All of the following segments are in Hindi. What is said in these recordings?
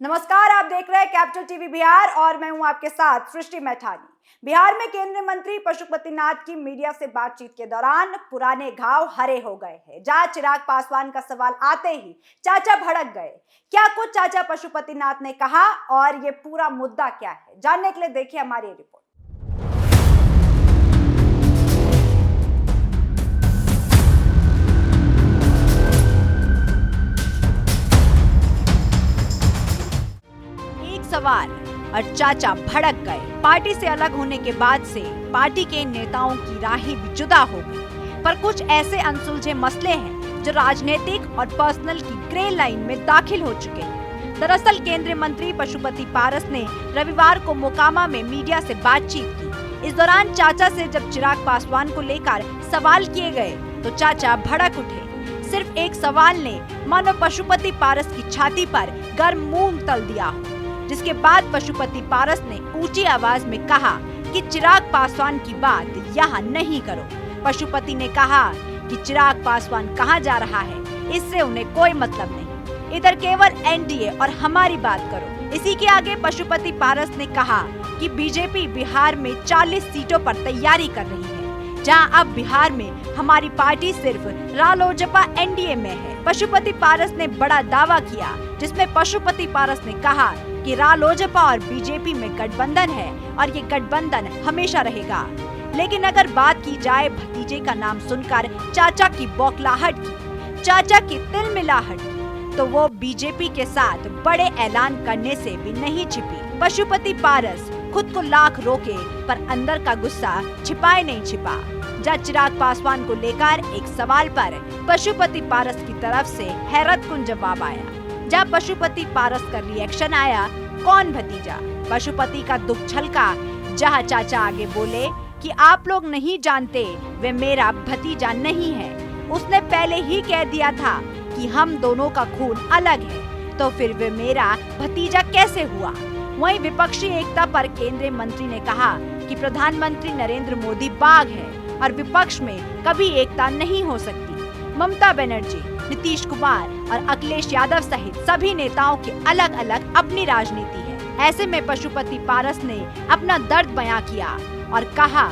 नमस्कार, आप देख रहे हैं कैपिटल टीवी बिहार और मैं हूं आपके साथ सृष्टि मैठानी। बिहार में केंद्रीय मंत्री पशुपतिनाथ की मीडिया से बातचीत के दौरान पुराने घाव हरे हो गए हैं। जहां चिराग पासवान का सवाल आते ही चाचा भड़क गए। क्या कुछ चाचा पशुपतिनाथ ने कहा और ये पूरा मुद्दा क्या है, जानने के लिए देखिए हमारी रिपोर्ट। सवाल और चाचा भड़क गए। पार्टी से अलग होने के बाद से पार्टी के नेताओं की राहें भी जुदा हो गई, पर कुछ ऐसे अनसुलझे मसले हैं जो राजनीतिक और पर्सनल की ग्रे लाइन में दाखिल हो चुके हैं। दरअसल केंद्रीय मंत्री पशुपति पारस ने रविवार को मोकामा में मीडिया से बातचीत की। इस दौरान चाचा से जब चिराग पासवान को लेकर सवाल किए गए तो चाचा भड़क उठे। सिर्फ एक सवाल ने मानो पशुपति पारस की छाती पर गर्म मूंग तल दिया, जिसके बाद पशुपति पारस ने ऊंची आवाज में कहा कि चिराग पासवान की बात यहाँ नहीं करो। पशुपति ने कहा कि चिराग पासवान कहाँ जा रहा है, इससे उन्हें कोई मतलब नहीं, इधर केवल एनडीए और हमारी बात करो। इसी के आगे पशुपति पारस ने कहा कि बीजेपी बिहार में 40 सीटों पर तैयारी कर रही है, जहां अब बिहार में हमारी पार्टी सिर्फ रालोजपा एनडीए में है। पशुपति पारस ने बड़ा दावा किया, जिसमें पशुपति पारस ने कहा कि रालोजपा और बीजेपी में गठबंधन है और ये गठबंधन हमेशा रहेगा। लेकिन अगर बात की जाए भतीजे का नाम सुनकर चाचा की बौखलाहट की, चाचा की तिलमिलाहट की, तो वो बीजेपी के साथ बड़े ऐलान करने से भी नहीं छिपी। पशुपति पारस खुद को लाख रोके पर अंदर का गुस्सा छिपाए नहीं छिपा। जब चिराग पासवान को लेकर एक सवाल पर पशुपति पारस की तरफ से हैरतकुन जवाब आया। जब पशुपति पारस का रिएक्शन आया, कौन भतीजा, पशुपति का दुख छलका। जहाँ चाचा आगे बोले कि आप लोग नहीं जानते, वे मेरा भतीजा नहीं है। उसने पहले ही कह दिया था कि हम दोनों का खून अलग है, तो फिर वे मेरा भतीजा कैसे हुआ। वहीं विपक्षी एकता पर केंद्रीय मंत्री ने कहा कि प्रधानमंत्री नरेंद्र मोदी बाघ है और विपक्ष में कभी एकता नहीं हो सकती। ममता बनर्जी, नीतीश कुमार और अखिलेश यादव सहित सभी नेताओं की अलग अलग अपनी राजनीति है। ऐसे में पशुपति पारस ने अपना दर्द बयां किया और कहा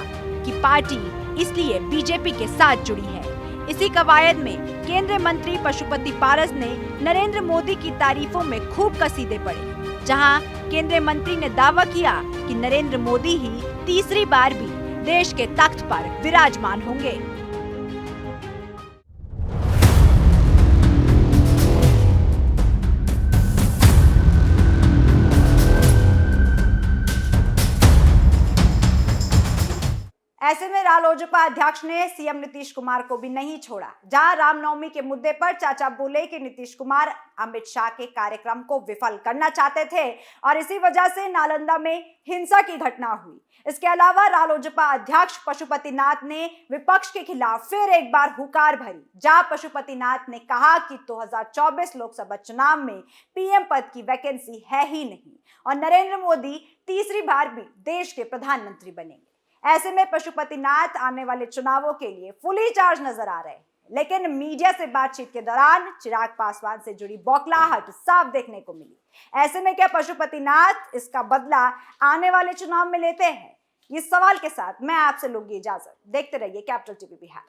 कि पार्टी इसलिए बीजेपी के साथ जुड़ी है। इसी कवायद में केंद्रीय मंत्री पशुपति पारस ने नरेंद्र मोदी की तारीफों में खूब कसीदे पड़े, जहां केंद्रीय मंत्री ने दावा किया कि नरेंद्र मोदी ही तीसरी बार भी देश के तख्त पर विराजमान होंगे। ऐसे में रालोजपा अध्यक्ष ने सीएम नीतीश कुमार को भी नहीं छोड़ा। जहां रामनवमी के मुद्दे पर चाचा बोले कि नीतीश कुमार अमित शाह के कार्यक्रम को विफल करना चाहते थे और इसी वजह से नालंदा में हिंसा की घटना हुई। इसके अलावा रालोजपा अध्यक्ष पशुपतिनाथ ने विपक्ष के खिलाफ फिर एक बार हुकार भरी। जहां पशुपतिनाथ ने कहा कि 2024 लोकसभा चुनाव में पीएम पद की वैकेंसी है ही नहीं और नरेंद्र मोदी तीसरी बार भी देश के प्रधानमंत्री बनेंगे। ऐसे में पशुपतिनाथ आने वाले चुनावों के लिए फुली चार्ज नजर आ रहे हैं, लेकिन मीडिया से बातचीत के दौरान चिराग पासवान से जुड़ी बौखलाहट साफ देखने को मिली। ऐसे में क्या पशुपतिनाथ इसका बदला आने वाले चुनाव में लेते हैं? इस सवाल के साथ मैं आपसे लूंगी इजाजत। देखते रहिए कैपिटल टीवी बिहार।